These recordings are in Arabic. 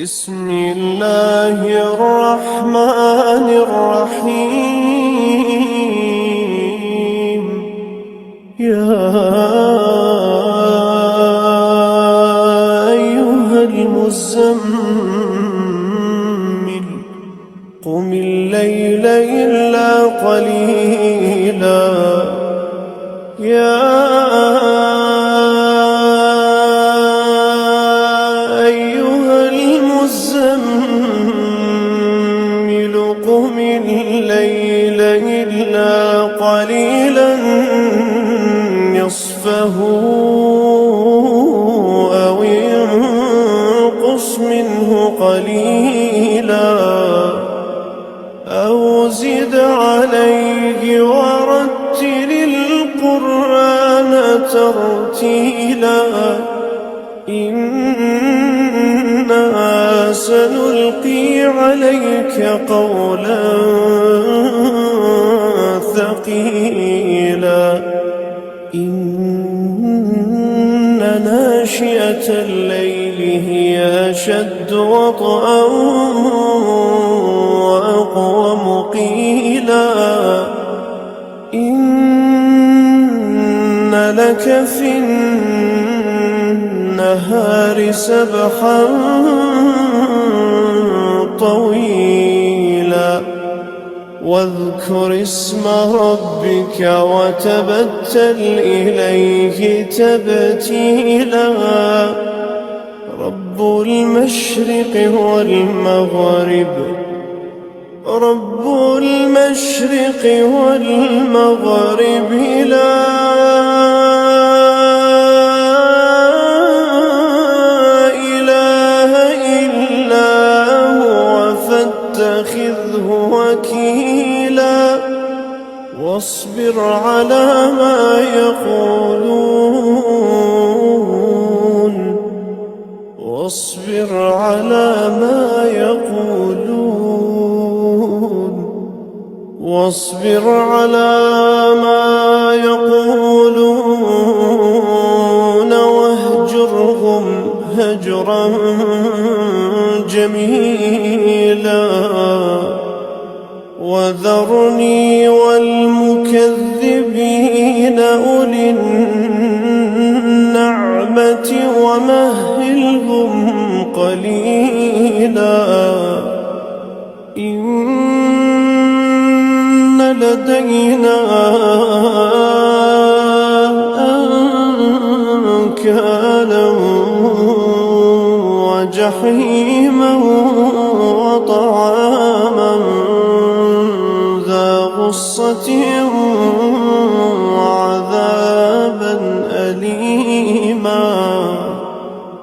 بسم الله الرحمن الرحيم. يا أيها المزمل قم الليل إلا قليلا. يا أيها المزمل قم الليل إلا قليلا نصفه أو انقص منه قليلا أو زد عليه ورتل القرآن ترتيلا. إنا سنلقي عليك قولا ثقيلا. إن ناشئة الليل هي أشد وطئا وأقوم قيلا. إن لك في النهار سبحا طويلا. واذكر اسم ربك وتبتل إليه تبتيلا. رب المشرق والمغرب لا إله إلا هو فاتخذه وكيلا. واصبر على ما يقولون واهجرهم هجرا جميلا. وذرني والمكذبين أولي النعمة ومهلهم قليلا. إن لدينا أنكالا وجحيما وطعاما ذا غصة وعذابا أليما.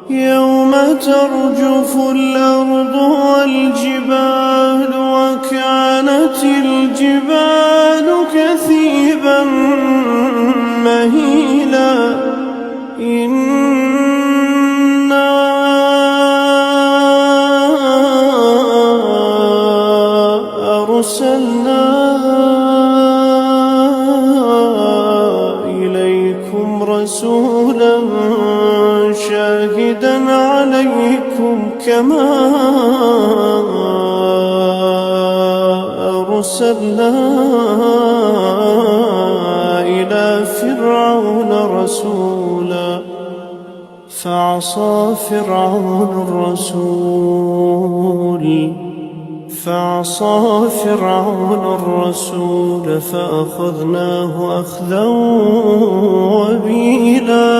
يوم ترجف الأرض والجبال وكانت الجبال كثيبا مهيلا. إنا أرسلنا إليكم رسولا شاهدا عليكم كما أرسلنا إلى فرعون رسولا فعصى فرعون الرسول فأخذناه أخذا وبيلا.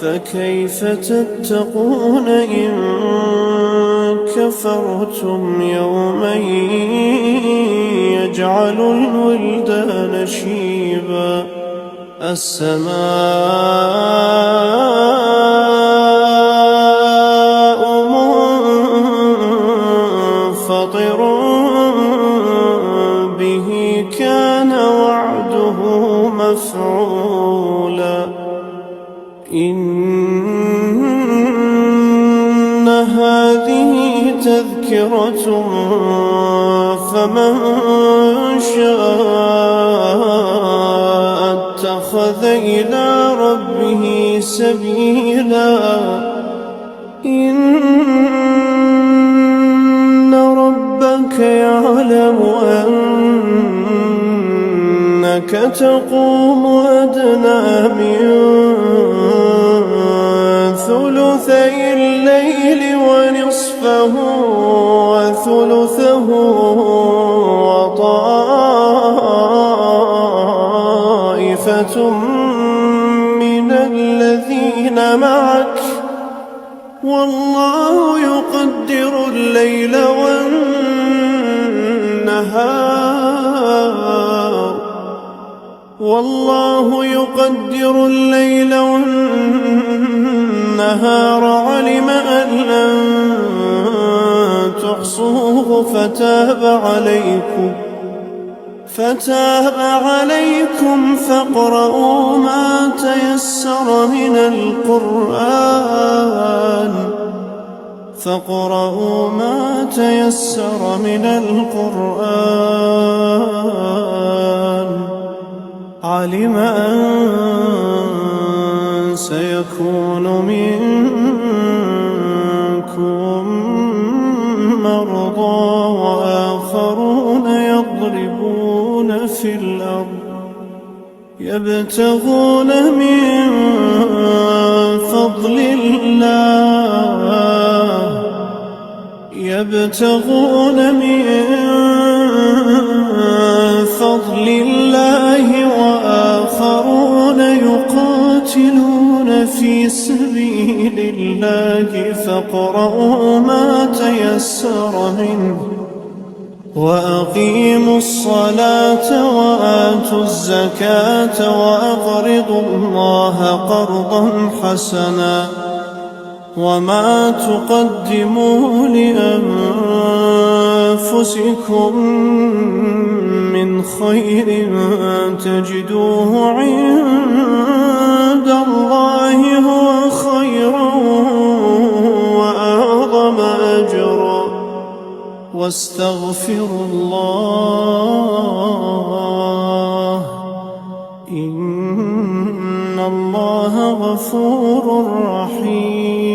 فكيف تتقون إن كفرتم يوما يجعل الولدان شيبا. السماء منفطر به كان وعده مفعولا. إن هذه تذكرة فمن شاء اتخذ إلى ربه سبيلا. إن يعلم أنك تقوم أدنى من ثلثي الليل ونصفه وثلثه وطائفة من الذين معك والله يقدر الليل والنهار علم أن لن تحصوه فتاب عليكم فاقرؤوا ما تيسر من القرآن علم أن سيكون منكم مرضى وآخرون يضربون في الأرض يبتغون من فضل الله وآخرون يقاتلون في سبيل الله فاقرؤوا ما تيسر منه وأقيموا الصلاة وآتوا الزكاة وأقرضوا الله قرضا حسنا وما تقدموا لأنفسكم من خير تجدوه عند الله هو خيرا وأعظم أجرا واستغفروا الله إن الله غفور رحيم